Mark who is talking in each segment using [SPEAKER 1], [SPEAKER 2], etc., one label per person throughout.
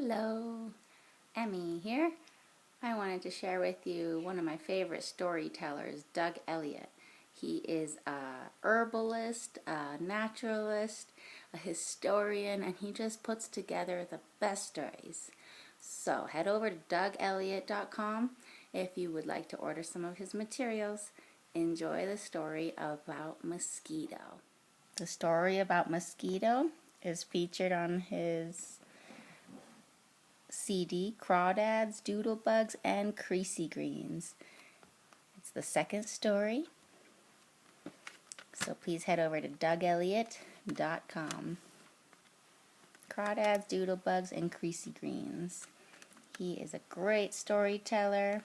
[SPEAKER 1] Hello, Emmy here. I wanted to share with you one of my favorite storytellers, Doug Elliott. He is a herbalist, a naturalist, a historian, and he just puts together the best stories. So head over to dougelliott.com if you would like to order some of his materials. Enjoy the story about Mosquito. The story about Mosquito is featured on his CD, Crawdads, Doodlebugs, and Creasy Greens. It's the second story. So please head over to dougelliott.com. Crawdads, Doodlebugs, and Creasy Greens. He is a great storyteller.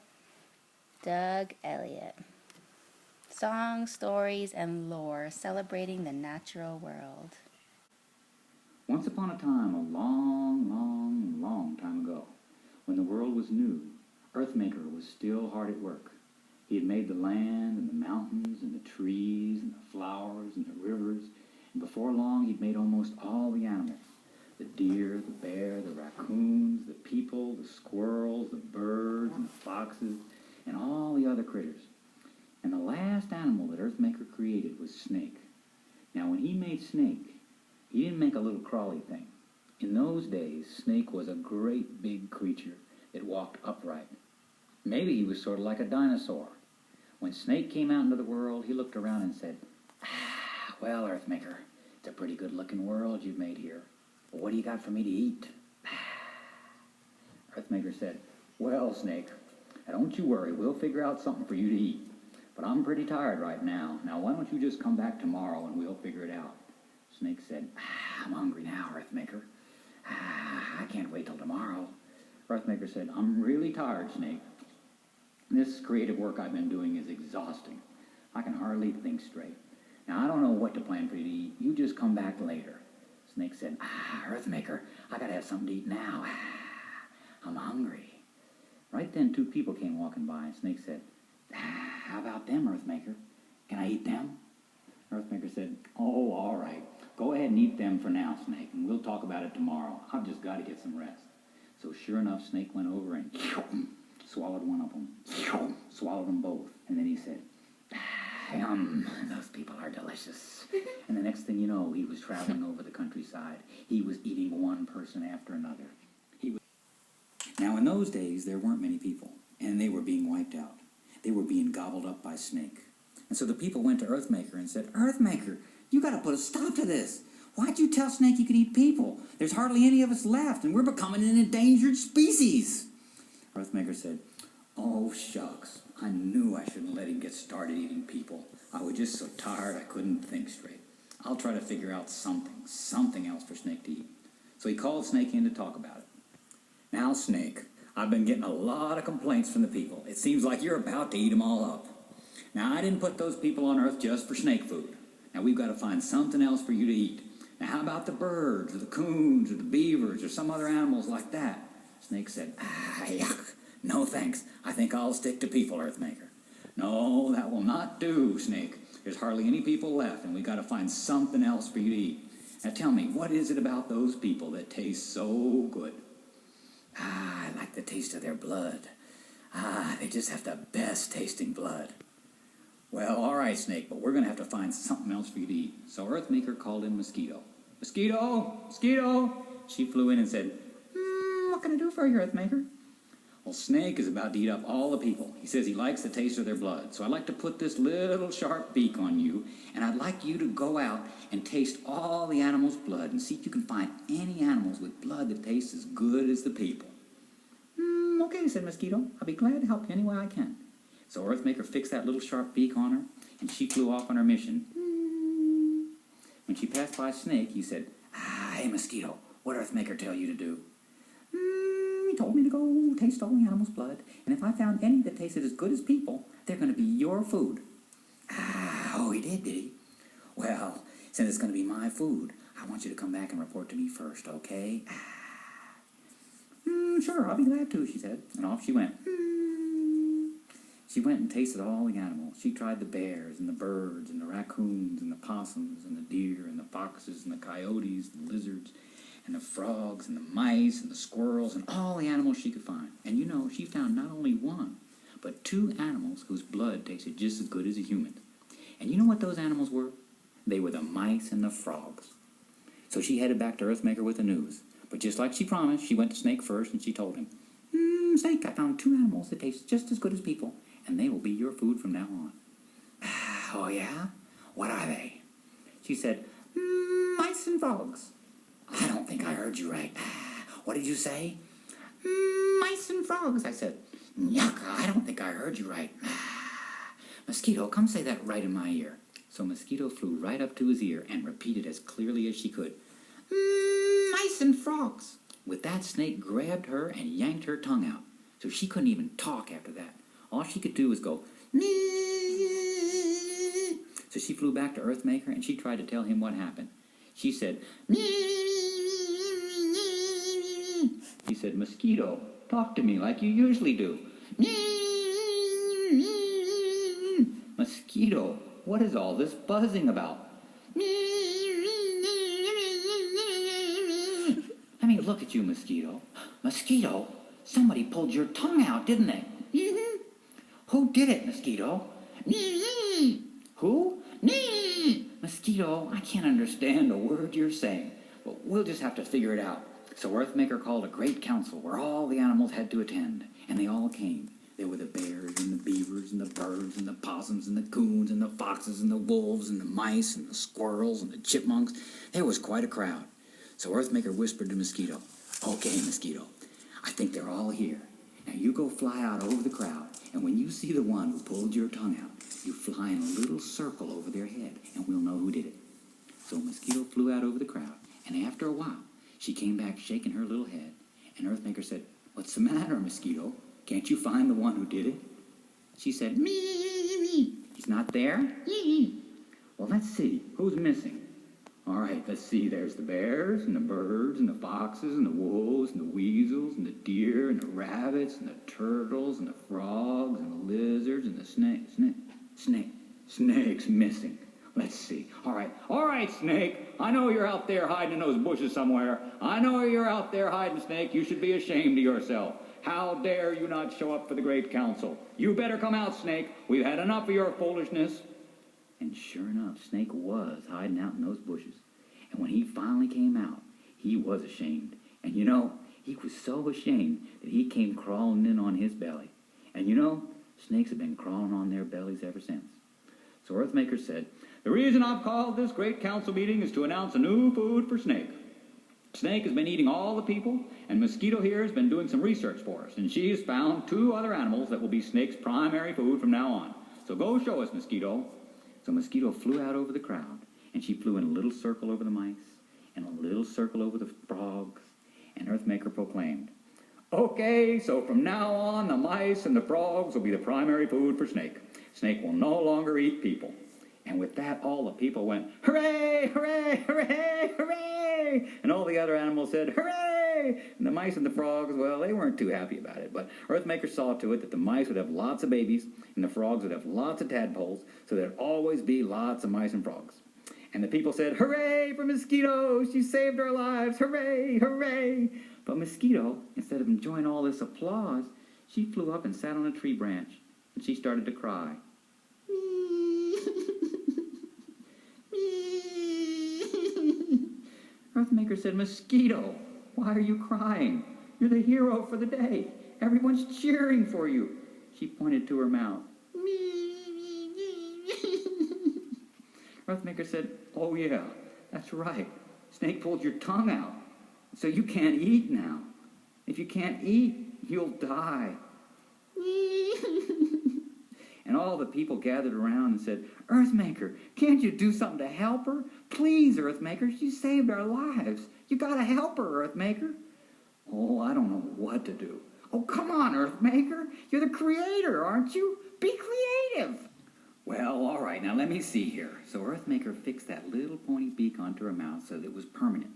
[SPEAKER 1] Doug Elliott. Songs, stories, and lore celebrating the natural world.
[SPEAKER 2] Once upon a time, a long, long, long time ago, when the world was new, Earthmaker was still hard at work. He had made the land and the mountains and the trees and the flowers and the rivers, and before long he'd made almost all the animals. The deer, the bear, the raccoons, the people, the squirrels, the birds and the foxes, and all the other critters. And the last animal that Earthmaker created was Snake. Now when he made Snake, he didn't make a little crawly thing. In those days, Snake was a great big creature that walked upright. Maybe he was sort of like a dinosaur. When Snake came out into the world, he looked around and said, well, Earthmaker, it's a pretty good-looking world you've made here. But what do you got for me to eat? Earthmaker said, well, Snake, don't you worry. We'll figure out something for you to eat. But I'm pretty tired right now. Now, why don't you just come back tomorrow and we'll figure it out? Snake said, I'm hungry now, Earthmaker. I can't wait till tomorrow. Earthmaker said, I'm really tired, Snake. This creative work I've been doing is exhausting. I can hardly think straight. Now, I don't know what to plan for you to eat. You just come back later. Snake said, Earthmaker, I gotta have something to eat now. I'm hungry. Right then, two people came walking by, and Snake said, how about them, Earthmaker? Can I eat them? Earthmaker said, oh, all right. Go ahead and eat them for now, Snake, and we'll talk about it tomorrow. I've just got to get some rest. So sure enough, Snake went over and swallowed one of them, swallowed them both. And then he said, yum, those people are delicious. And the next thing you know, he was traveling over the countryside. He was eating one person after another. Now, in those days, there weren't many people, and they were being wiped out. They were being gobbled up by Snake. And so the people went to Earthmaker and said, Earthmaker, you got to put a stop to this. Why'd you tell Snake you could eat people? There's hardly any of us left, and we're becoming an endangered species. Earthmaker said, oh, shucks. I knew I shouldn't let him get started eating people. I was just so tired I couldn't think straight. I'll try to figure out something else for Snake to eat. So he called Snake in to talk about it. Now, Snake, I've been getting a lot of complaints from the people. It seems like you're about to eat them all up. Now, I didn't put those people on Earth just for snake food. Now, we've got to find something else for you to eat. Now, how about the birds, or the coons, or the beavers, or some other animals like that? Snake said, yuck. No thanks. I think I'll stick to people, Earthmaker. No, that will not do, Snake. There's hardly any people left, and we've got to find something else for you to eat. Now, tell me, what is it about those people that taste so good? I like the taste of their blood. They just have the best tasting blood. Well, all right, Snake, but we're going to have to find something else for you to eat. So Earthmaker called in Mosquito. Mosquito! Mosquito! She flew in and said, what can I do for you, Earthmaker? Well, Snake is about to eat up all the people. He says he likes the taste of their blood. So I'd like to put this little sharp beak on you, and I'd like you to go out and taste all the animals' blood and see if you can find any animals with blood that tastes as good as the people. Okay, said Mosquito. I'll be glad to help you any way I can. So Earthmaker fixed that little sharp beak on her, and she flew off on her mission. When she passed by Snake, he said, hey, Mosquito, what'd Earthmaker tell you to do? He told me to go taste all the animals' blood, and if I found any that tasted as good as people, they're going to be your food. Oh, he did he? Well, since it's going to be my food, I want you to come back and report to me first, okay? Sure, I'll be glad to, she said, and off she went. She went and tasted all the animals. She tried the bears and the birds and the raccoons and the possums and the deer and the foxes and the coyotes and the lizards. and the frogs and the mice and the squirrels and all the animals she could find. And you know, she found not only one, but two animals whose blood tasted just as good as a human. And you know what those animals were? They were the mice and the frogs. So she headed back to Earthmaker with the news. But just like she promised, she went to Snake first and she told him, Snake, I found two animals that taste just as good as people, and they will be your food from now on. Oh yeah? What are they? She said, mice and frogs. I don't think I heard you right. What did you say? Mice and frogs, I said. Yuck, I don't think I heard you right. Mosquito, come say that right in my ear. So Mosquito flew right up to his ear and repeated as clearly as she could, mice and frogs. With that, Snake grabbed her and yanked her tongue out, so she couldn't even talk after that. All she could do was go, so she flew back to Earthmaker and she tried to tell him what happened. She said, he said, Mosquito, talk to me like you usually do. Mosquito, what is all this buzzing about? Let me look at you, Mosquito. Mosquito, somebody pulled your tongue out, didn't they? Who did it, Mosquito? Who? Mosquito, I can't understand a word you're saying, but we'll just have to figure it out. So Earthmaker called a great council where all the animals had to attend, and they all came. There were the bears and the beavers and the birds and the possums and the coons and the foxes and the wolves and the mice and the squirrels and the chipmunks. There was quite a crowd. So Earthmaker whispered to Mosquito, okay, Mosquito, I think they're all here. Now you go fly out over the crowd, and when you see the one who pulled your tongue out, you fly in a little circle over their head, and we'll know who did it. So Mosquito flew out over the crowd, and after a while, she came back shaking her little head, and Earthmaker said, what's the matter, Mosquito? Can't you find the one who did it? She said, me. He's not there? Well, let's see. Who's missing? All right, let's see. There's the bears and the birds and the foxes and the wolves and the weasels and the deer and the rabbits and the turtles and the frogs and the lizards and the Snake's missing. Let's see. All right, Snake. I know you're out there hiding in those bushes somewhere. I know you're out there hiding, Snake. You should be ashamed of yourself. How dare you not show up for the great council? You better come out, Snake. We've had enough of your foolishness. And sure enough, Snake was hiding out in those bushes. And when he finally came out, he was ashamed. And you know, he was so ashamed that he came crawling in on his belly. And you know, snakes have been crawling on their bellies ever since. So Earthmaker said, the reason I've called this great council meeting is to announce a new food for Snake. Snake has been eating all the people, and Mosquito here has been doing some research for us, and she has found two other animals that will be Snake's primary food from now on. So go show us, Mosquito. So Mosquito flew out over the crowd, and she flew in a little circle over the mice, and a little circle over the frogs, and Earthmaker proclaimed, okay, so from now on, the mice and the frogs will be the primary food for Snake. Snake will no longer eat people. And with that, all the people went, hooray, hooray, hooray, hooray! And all the other animals said, hooray! And the mice and the frogs, well, they weren't too happy about it. But Earthmaker saw to it that the mice would have lots of babies, and the frogs would have lots of tadpoles, so there'd always be lots of mice and frogs. And the people said, hooray for Mosquito! She saved our lives! Hooray, hooray! But Mosquito, instead of enjoying all this applause, she flew up and sat on a tree branch, and she started to cry. Earthmaker said, Mosquito, why are you crying? You're the hero for the day. Everyone's cheering for you. She pointed to her mouth. Earthmaker said, oh yeah, that's right. Snake pulled your tongue out, so you can't eat now. If you can't eat, you'll die. And all the people gathered around and said, Earthmaker, can't you do something to help her? Please, Earthmaker, she saved our lives. You gotta help her, Earthmaker. Oh, I don't know what to do. Oh, come on, Earthmaker. You're the creator, aren't you? Be creative. Well, all right, now let me see here. So Earthmaker fixed that little pointy beak onto her mouth so that it was permanent.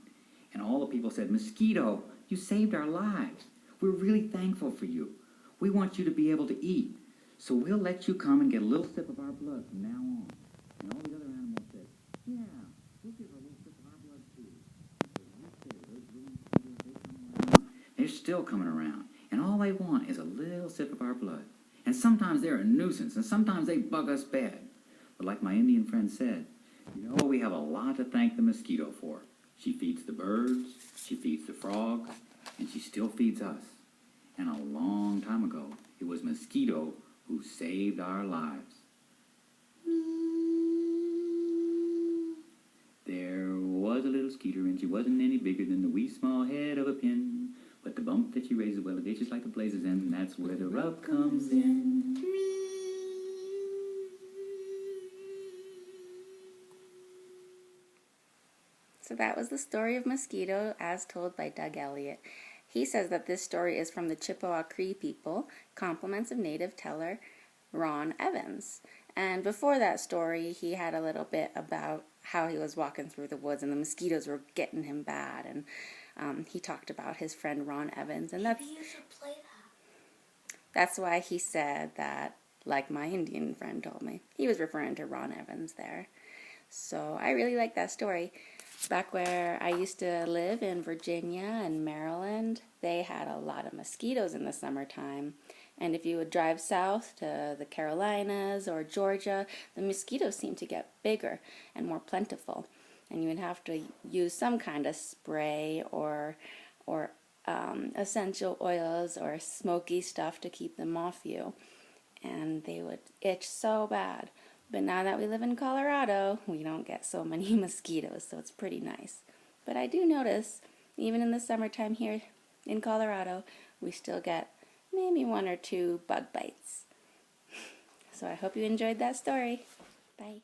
[SPEAKER 2] And all the people said, Mosquito, you saved our lives. We're really thankful for you. We want you to be able to eat. So we'll let you come and get a little sip of our blood from now on. And all the other animals said, yeah, we'll give her a little sip of our blood too. So you saved her. still coming around, and all they want is a little sip of our blood. And sometimes they're a nuisance, and sometimes they bug us bad. But like my Indian friend said, you know, we have a lot to thank the mosquito for. She feeds the birds, she feeds the frogs, and she still feeds us. And a long time ago, it was Mosquito who saved our lives. There was a little skeeter, and she wasn't any bigger than the wee small head of a pin. But the bump that she raises, well, it itches like the blazes, and that's where the rub comes in.
[SPEAKER 1] So that was the story of Mosquito as told by Doug Elliott. He says that this story is from the Chippewa Cree people, compliments of native teller Ron Evans. And before that story, he had a little bit about how he was walking through the woods and the mosquitoes were getting him bad. And he talked about his friend Ron Evans. And
[SPEAKER 3] Maybe you should play that.
[SPEAKER 1] that's why he said that, like my Indian friend told me. He was referring to Ron Evans there. So I really like that story. Back where I used to live in Virginia and Maryland, they had a lot of mosquitoes in the summertime. And if you would drive south to the Carolinas or Georgia, the mosquitoes seemed to get bigger and more plentiful. And you would have to use some kind of spray or essential oils or smoky stuff to keep them off you. And they would itch so bad. But now that we live in Colorado, we don't get so many mosquitoes, so it's pretty nice. But I do notice, even in the summertime here in Colorado, we still get maybe 1 or 2 bug bites. So I hope you enjoyed that story. Bye.